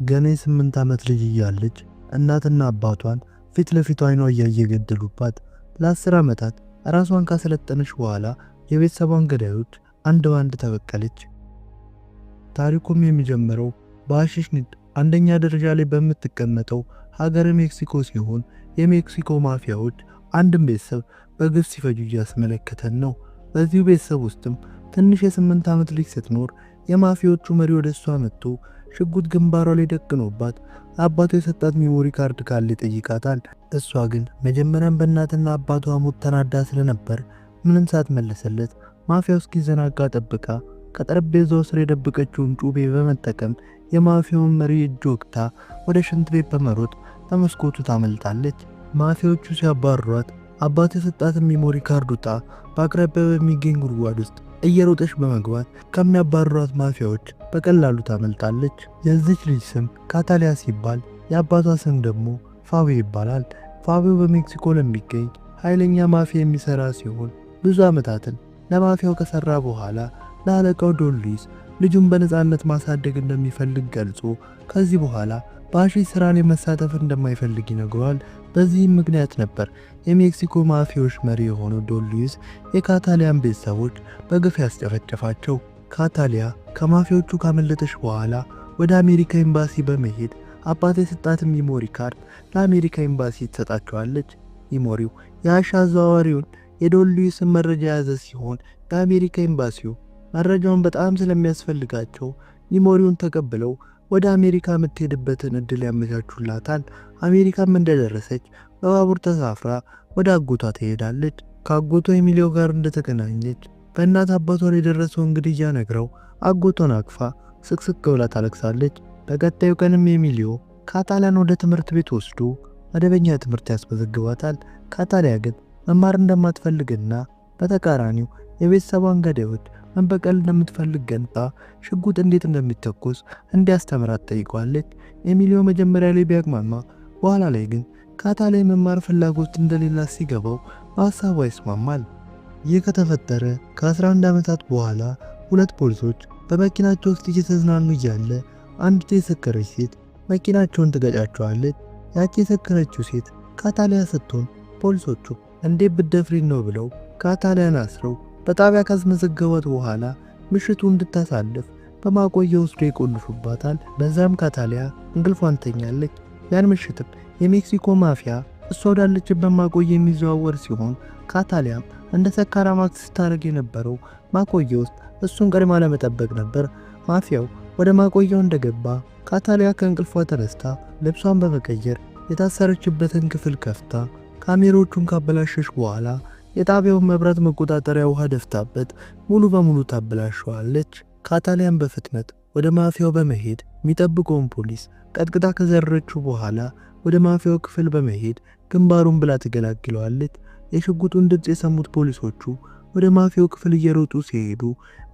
ገና የ8 ዓመት ልጅ እያለች እናትና አባቷን ፊት ለፊቷ አይኗ እያየ ገደሉባት። ለ10 ዓመታት ራሷን ካሰለጠነች በኋላ የቤተሰቧን ገዳዮች አንድ ባንድ ተበቀለች። ታሪኩም የሚጀምረው በሐሺሽ ንግድ አንደኛ ደረጃ ላይ በምትቀመጠው ሀገረ ሜክሲኮ ሲሆን የሜክሲኮ ማፊያዎች አንድም ቤተሰብ በግፍ ሲፈጁ እያስመለከተን ነው። በዚሁ ቤተሰብ ውስጥም ትንሽ የ8 ዓመት ልጅ ስትኖር የማፊያዎቹ መሪ ወደ እሷ መጥቶ ሽጉጥ ግንባሯ ላይ ደቅኖባት አባቷ የሰጣት ሚሞሪ ካርድ ካለ ይጠይቃታል። እሷ ግን መጀመሪያም በእናትና አባቷ ሞት ተናዳ ስለነበር ምንም ሳትመለሰለት ማፊያው እስኪዘናጋ ጠብቃ ከጠረጴዛው ስር የደበቀችውን ጩቤ በመጠቀም የማፊያውን መሪ እጅ ወቅታ ወደ ሽንት ቤት በመሮጥ በመስኮቱ ታመልጣለች። ማፊያዎቹ ሲያባርሯት አባቷ የሰጣትን ሚሞሪ ካርድ ውጣ በአቅራቢያው በሚገኝ ጉድጓድ ውስጥ እየሮጠች በመግባት ከሚያባርሯት ማፊያዎች በቀላሉ ታመልጣለች። የዚች ልጅ ስም ካታሊያ ሲባል የአባቷ ስም ደግሞ ፋቢዮ ይባላል። ፋቢዮ በሜክሲኮ ለሚገኝ ኃይለኛ ማፊያ የሚሰራ ሲሆን ብዙ ዓመታትን ለማፊያው ከሰራ በኋላ ለአለቃው ዶን ሉዊስ ልጁን በነፃነት ማሳደግ እንደሚፈልግ ገልጾ ከዚህ በኋላ በሐሺሽ ስራ ላይ መሳተፍ እንደማይፈልግ ይነግረዋል። በዚህም ምክንያት ነበር የሜክሲኮ ማፊያዎች መሪ የሆነው ዶን ሉዊስ የካታሊያን ቤተሰቦች በግፍ ያስጨፈጨፋቸው። ካታሊያ ከማፊያዎቹ ካመለጠች በኋላ ወደ አሜሪካ ኤምባሲ በመሄድ አባቷ የሰጣትን ሚሞሪ ካርድ ለአሜሪካ ኤምባሲ ትሰጣቸዋለች። ሚሞሪው የሐሺሽ አዘዋዋሪውን የዶን ሉዊስን መረጃ የያዘ ሲሆን የአሜሪካ ኤምባሲው መረጃውን በጣም ስለሚያስፈልጋቸው ሚሞሪውን ተቀብለው ወደ አሜሪካ የምትሄድበትን እድል ያመቻቹላታል። አሜሪካም እንደደረሰች በባቡር ተሳፍራ ወደ አጎቷ ትሄዳለች። ከአጎቷ ኤሚሊዮ ጋር እንደተገናኘች በእናት አባቷ ላይ የደረሰውን ግድያ ነግረው አጎቷን አቅፋ ስቅስቅ ብላ ታለቅሳለች። በቀጣዩ ቀንም ኤሚሊዮ ካታሊያን ወደ ትምህርት ቤት ወስዶ መደበኛ ትምህርት ያስመዘግባታል። ካታሊያ ግን መማር እንደማትፈልግና በተቃራኒው የቤተሰቧን ገዳዮች መበቀል እንደምትፈልግ ገልጣ ሽጉጥ እንዴት እንደሚተኮስ እንዲያስተምራት ጠይቋለች። ኤሚሊዮ መጀመሪያ ላይ ቢያቅማማ በኋላ ላይ ግን ካታሊያ መማር ፍላጎት እንደሌላት ሲገባው በሐሳቧ ይስማማል። ይህ ከተፈጠረ ከ11 ዓመታት በኋላ ሁለት ፖሊሶች በመኪናቸው ውስጥ እየተዝናኑ እያለ አንዲት የሰከረች ሴት መኪናቸውን ትገጫቸዋለች። ያቺ የሰከረችው ሴት ካታሊያ ስትሆን ፖሊሶቹ እንዴት ብትደፍሪን ነው ብለው ካታሊያን አስረው በጣቢያ ካስመዘገቧት በኋላ ምሽቱ እንድታሳልፍ በማቆያ ውስጥ ይቆልፉባታል። በዛም ካታሊያ እንቅልፏን ተኛለች። ያን ምሽትም የሜክሲኮ ማፊያ እሷ ወዳለችበት ማቆያ የሚዘዋወር ሲሆን ካታሊያም እንደ ሰካራም አክት ስታደርግ የነበረው ማቆያ ውስጥ እሱን ቀድማ ለመጠበቅ ነበር። ማፊያው ወደ ማቆያው እንደገባ ካታሊያ ከእንቅልፏ ተነስታ ልብሷን በመቀየር የታሰረችበትን ክፍል ከፍታ ካሜራዎቹን ካበላሸች በኋላ የጣቢያውን መብራት መቆጣጠሪያ ውሃ ደፍታበት ሙሉ በሙሉ ታበላሸዋለች። ካታሊያን በፍጥነት ወደ ማፊያው በመሄድ የሚጠብቀውን ፖሊስ ቀጥቅጣ ከዘረረችው በኋላ ወደ ማፊያው ክፍል በመሄድ ግንባሩን ብላ ትገላግለዋለች። የሽጉጡን ድምፅ የሰሙት ፖሊሶቹ ወደ ማፊያው ክፍል እየሮጡ ሲሄዱ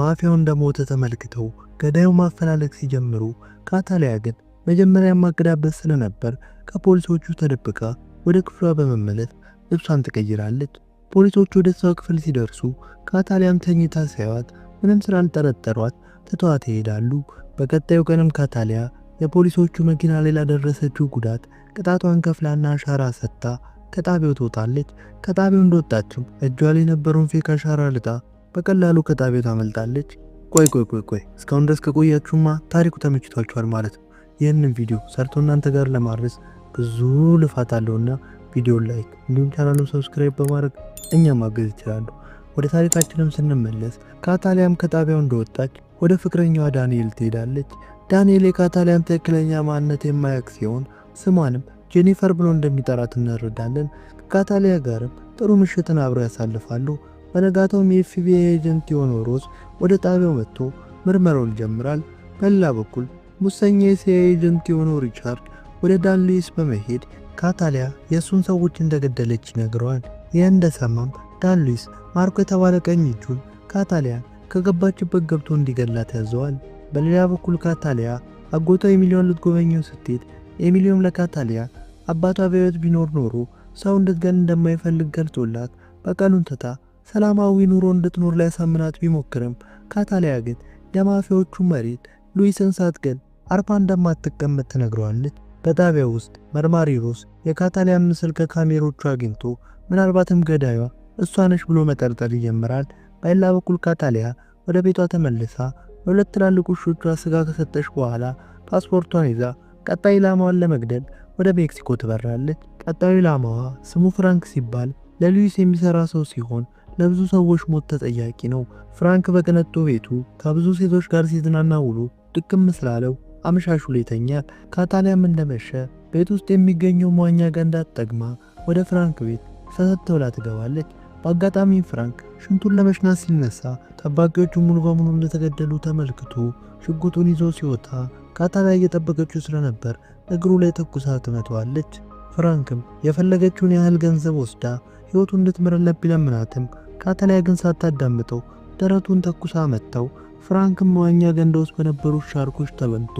ማፊያው እንደሞተ ተመልክተው ገዳዩ ማፈላለግ ሲጀምሩ ካታሊያ ግን መጀመሪያ ማቀዳበት ስለነበር ከፖሊሶቹ ተደብቃ ወደ ክፍሏ በመመለስ ልብሷን ትቀይራለች። ፖሊሶቹ ወደ እሷ ክፍል ሲደርሱ ካታሊያን ተኝታ ሲያዩት ምንም ስላልጠረጠሯት ትተዋት ይሄዳሉ። በቀጣዩ ቀንም ካታሊያ የፖሊሶቹ መኪና ላይ ላደረሰችው ጉዳት ቅጣቷን ከፍላና አሻራ ሰጥታ ከጣቢያው ትወጣለች። ከጣቢያው እንደወጣችም እጇ ላይ የነበረውን ፌክ አሻራ ልጣ በቀላሉ ከጣቢያው ታመልጣለች። ቆይ እስካሁን ድረስ ከቆያችሁማ ታሪኩ ተመችቷችኋል ማለት ነው። ይህንን ቪዲዮ ሰርቶ እናንተ ጋር ለማድረስ ብዙ ልፋት አለውና ቪዲዮ ላይክ እንዲሁም ቻናሉን ሰብስክራይብ በማድረግ እኛም ማገዝ ይችላሉ። ወደ ታሪካችንም ስንመለስ ካታሊያም ከጣቢያው እንደወጣች ወደ ፍቅረኛዋ ዳንኤል ትሄዳለች። ዳንኤል የካታሊያን ትክክለኛ ማንነት የማያውቅ ሲሆን ስሟንም ጄኒፈር ብሎ እንደሚጠራት እንረዳለን። ከካታሊያ ጋርም ጥሩ ምሽትን አብረው ያሳልፋሉ። በነጋታውም የኤፍቢአይ ኤጀንት የሆነው ሮዝ ወደ ጣቢያው መጥቶ ምርመራውን ይጀምራል። በሌላ በኩል ሙሰኛ የሲአይኤ ኤጀንት የሆነው ሪቻርድ ወደ ዳን ሉዊስ በመሄድ ካታሊያ የእሱን ሰዎች እንደገደለች ይነግረዋል። ይህን እንደሰማም ዳን ሉዊስ ማርኮ የተባለ ቀኝ እጁን ካታሊያን ከገባችበት ገብቶ እንዲገላት ያዘዋል። በሌላ በኩል ካታሊያ አጎቷ ኤሚሊዮን ልትጎበኘው ስትሄድ ኤሚሊዮም ለካታሊያ አባቷ በሕይወት ቢኖር ኖሮ ሰው እንድትገል እንደማይፈልግ ገልጾላት በቀሉን ትታ ሰላማዊ ኑሮ እንድትኖር ሊያሳምናት ቢሞክርም ካታሊያ ግን የማፊያዎቹ መሪ ሉዊስን ሳትገል አርፋ እንደማትቀመጥ ትነግረዋለች። በጣቢያው ውስጥ መርማሪ ሮስ የካታሊያን ምስል ከካሜሮቹ አግኝቶ ምናልባትም ገዳዩዋ እሷ ነች ብሎ መጠርጠር ይጀምራል። በሌላ በኩል ካታሊያ ወደ ቤቷ ተመልሳ ለሁለት ትላልቅ ውሾቿ ስጋ ከሰጠች በኋላ ፓስፖርቷን ይዛ ቀጣይ ኢላማዋን ለመግደል ወደ ሜክሲኮ ትበራለች። ቀጣዩ ኢላማዋ ስሙ ፍራንክ ሲባል ለሉዊስ የሚሰራ ሰው ሲሆን ለብዙ ሰዎች ሞት ተጠያቂ ነው። ፍራንክ በቅንጡ ቤቱ ከብዙ ሴቶች ጋር ሲዝናና ውሎ ድክም ስላለው አመሻሹ ላይ ይተኛል። ካታሊያም እንደመሸ ቤት ውስጥ የሚገኘው መዋኛ ገንዳ ተጠቅማ ወደ ፍራንክ ቤት ሰተት ብላ ትገባለች። በአጋጣሚ ፍራንክ ሽንቱን ለመሽናት ሲነሳ ጠባቂዎቹ ሙሉ በሙሉ እንደተገደሉ ተመልክቶ ሽጉጡን ይዞ ሲወጣ ካታሊያ እየጠበቀችው ስለነበር እግሩ ላይ ተኩሳ ትመታዋለች። ፍራንክም የፈለገችውን ያህል ገንዘብ ወስዳ ሕይወቱን እንድትምርለት ቢለምናትም ካታሊያ ግን ሳታዳምጠው ደረቱን ተኩሳ መታው። ፍራንክም መዋኛ ገንዳ ውስጥ በነበሩ ሻርኮች ተበልቶ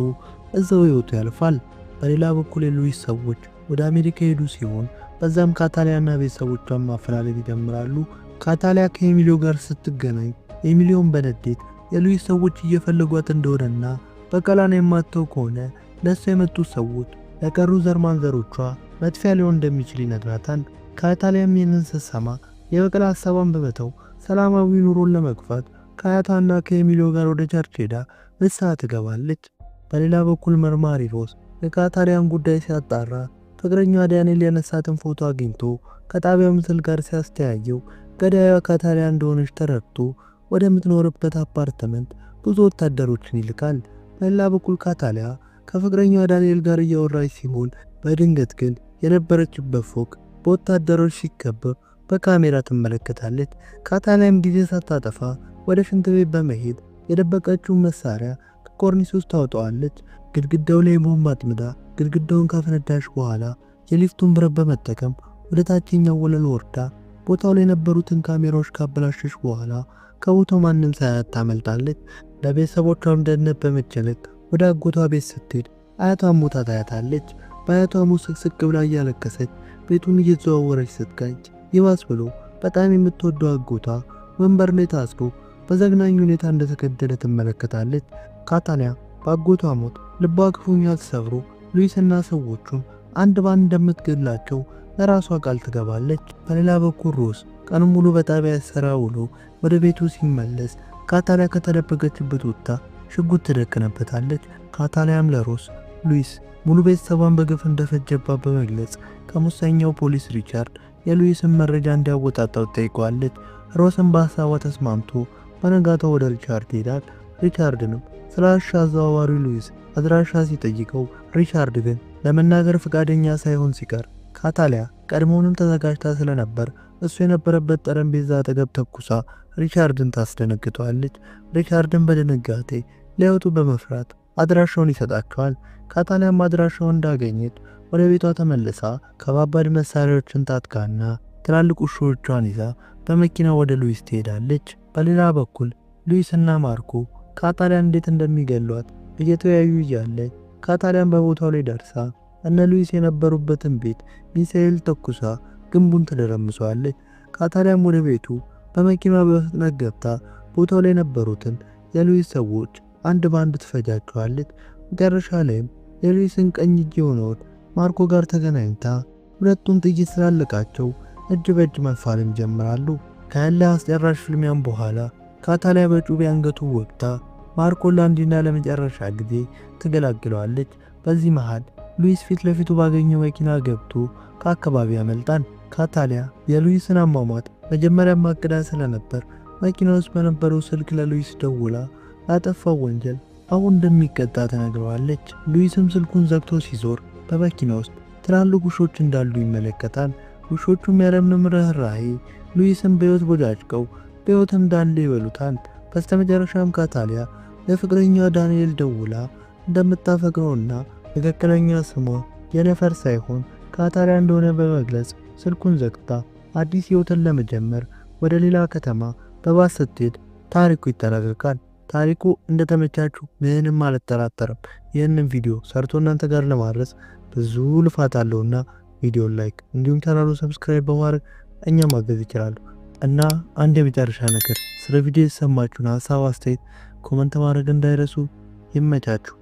እዛው ሕይወቱ ያልፋል። በሌላ በኩል የሉዊስ ሰዎች ወደ አሜሪካ ሄዱ ሲሆን በዛም ካታሊያና ቤተሰቦቿን ማፈላለግ ይጀምራሉ። ካታሊያ ከኤሚሊዮ ጋር ስትገናኝ ኤሚሊዮን በንዴት የሉዊስ ሰዎች እየፈለጓት እንደሆነና በቀላና የማተው ከሆነ ለእሷ የመጡት ሰዎች ለቀሩ ዘር ማንዘሮቿ መጥፊያ ሊሆን እንደሚችል ይነግራታል። ካታሊያም ይህንን ስትሰማ የበቀል ሀሳቧን በመተው ሰላማዊ ኑሮን ለመግፋት ከአያቷና ከኤሚሊዮ ጋር ወደ ቸርች ሄዳ ንስሐ ትገባለች። በሌላ በኩል መርማሪ ሮስ የካታሊያን ጉዳይ ሲያጣራ ፍቅረኛዋ ዳንኤል ያነሳትን ፎቶ አግኝቶ ከጣቢያው ምስል ጋር ሲያስተያየው ገዳዩዋ ካታሊያ እንደሆነች ተረድቶ ወደምትኖርበት አፓርትመንት ብዙ ወታደሮችን ይልካል። በሌላ በኩል ካታሊያ ከፍቅረኛዋ ዳንኤል ጋር እያወራች ሲሆን በድንገት ግን የነበረችበት ፎቅ በወታደሮች ሲከበብ በካሜራ ትመለከታለች። ካታሊያም ጊዜ ሳታጠፋ ወደ ሽንት ቤት በመሄድ የደበቀችውን መሳሪያ ከኮርኒስ ውስጥ ታወጣዋለች። ግድግዳው ላይ ቦምብ አጥምዳ ግድግዳውን ካፈነዳሽ በኋላ የሊፍቱን ብረት በመጠቀም ወደ ታችኛው ወለል ወርዳ ቦታው ላይ የነበሩትን ካሜራዎች ካበላሸች በኋላ ከቦታው ማንም ሳያት ታመልጣለች። ለቤተሰቦቿም ደህንነት በመጨነቅ ወደ አጎቷ ቤት ስትሄድ አያቷን ሞታ ታያታለች። በአያቷ ሞት ስቅስቅ ብላ እያለቀሰች ቤቱን እየተዘዋወረች ስትቃኝ ይባስ ብሎ በጣም የምትወደው አጎቷ ወንበር ላይ ታስሮ በዘግናኝ ሁኔታ እንደተገደለ ትመለከታለች። ካታሊያ በአጎቷ ሞት ልቧ ክፉኛ ተሰብሮ ሉዊስና ሰዎቹን አንድ ባንድ እንደምትገድላቸው ለራሷ ቃል ትገባለች። በሌላ በኩል ሮስ ቀን ሙሉ በጣቢያ ሰራ ውሎ ወደ ቤቱ ሲመለስ ካታሊያ ከተደበቀችበት ወጥታ ሽጉጥ ትደቅንበታለች። ካታሊያም ለሮስ ሉዊስ ሙሉ ቤተሰቧን በግፍ እንደፈጀባት በመግለጽ ከሙሰኛው ፖሊስ ሪቻርድ የሉዊስን መረጃ እንዲያወጣጣው ጠይቀዋለች። ሮስም በሀሳቧ ተስማምቶ በነጋታው ወደ ሪቻርድ ይሄዳል። ሪቻርድንም ስለ አሻ አዘዋዋሪው ሉዊስ አድራሻ ሲጠይቀው ሪቻርድ ግን ለመናገር ፈቃደኛ ሳይሆን ሲቀር ካታሊያ ቀድሞውንም ተዘጋጅታ ስለነበር እሱ የነበረበት ጠረጴዛ አጠገብ ተኩሳ ሪቻርድን ታስደነግጠዋለች። ሪቻርድን በድንጋጤ ሊያወጡ በመፍራት አድራሻውን ይሰጣቸዋል። ካታሊያም አድራሻውን እንዳገኘች ወደ ቤቷ ተመልሳ ከባባድ መሳሪያዎችን ታጥቃና ትላልቅ ውሾቿን ይዛ በመኪና ወደ ሉዊስ ትሄዳለች። በሌላ በኩል ሉዊስና ማርኮ ካታሊያን እንዴት እንደሚገሏት እየተወያዩ እያለ ካታሊያን በቦታው ላይ ደርሳ እነ ሉዊስ የነበሩበትን ቤት ሚሳኤል ተኩሳ ግንቡን ትደረምሰዋለች። ካታሊያም ወደ ቤቱ በመኪና በፍጥነት ገብታ ቦታው ላይ የነበሩትን የሉዊስ ሰዎች አንድ ባንድ ትፈጃቸዋለች። መጨረሻ ላይም የሉዊስን ቀኝ እጅ የሆነውን ማርኮ ጋር ተገናኝታ ሁለቱም ጥይት ስላለቃቸው እጅ በእጅ መፋለም ጀምራሉ። ከያለ አስጨራሽ ፍልሚያም በኋላ ካታሊያ በጩቤ አንገቱ ወቅታ ማርኮን ለአንዴና ለመጨረሻ ጊዜ ትገላግለዋለች። በዚህ መሃል ሉዊስ ፊት ለፊቱ ባገኘው መኪና ገብቶ ከአካባቢ ያመልጣል። ካታሊያ የሉዊስን አሟሟት መጀመሪያ ማቅዳ ስለነበር መኪና ውስጥ በነበረው ስልክ ለሉዊስ ደውላ ላጠፋው ወንጀል አሁን እንደሚቀጣ ተነግረዋለች። ሉዊስም ስልኩን ዘግቶ ሲዞር በመኪና ውስጥ ትላልቅ ውሾች እንዳሉ ይመለከታል። ውሾቹም ያለምንም ርህራሄ ሉዊስን በሕይወት ቦጫጭቀው በሕይወት እንዳለ ይበሉታል። በስተመጨረሻም ካታሊያ ለፍቅረኛዋ ዳንኤል ደውላ እንደምታፈቅረውና ትክክለኛ ስሟ የነፈር ሳይሆን ካታሊያ እንደሆነ በመግለጽ ስልኩን ዘግታ አዲስ ሕይወትን ለመጀመር ወደ ሌላ ከተማ በባስ ስትሄድ ታሪኩ ይጠናቀቃል። ታሪኩ እንደተመቻችሁ ምንም አልጠራጠርም። ይህንን ቪዲዮ ሰርቶ እናንተ ጋር ለማድረስ ብዙ ልፋት አለውና ቪዲዮ ላይክ እንዲሁም ቻናሉ ሰብስክራይብ በማድረግ እኛ ማገዝ ይችላሉ። እና አንድ የመጨረሻ ነገር ስለ ቪዲዮ የተሰማችሁን ሀሳብ አስተያየት ኮመንት ማድረግ እንዳይረሱ። ይመቻችሁ።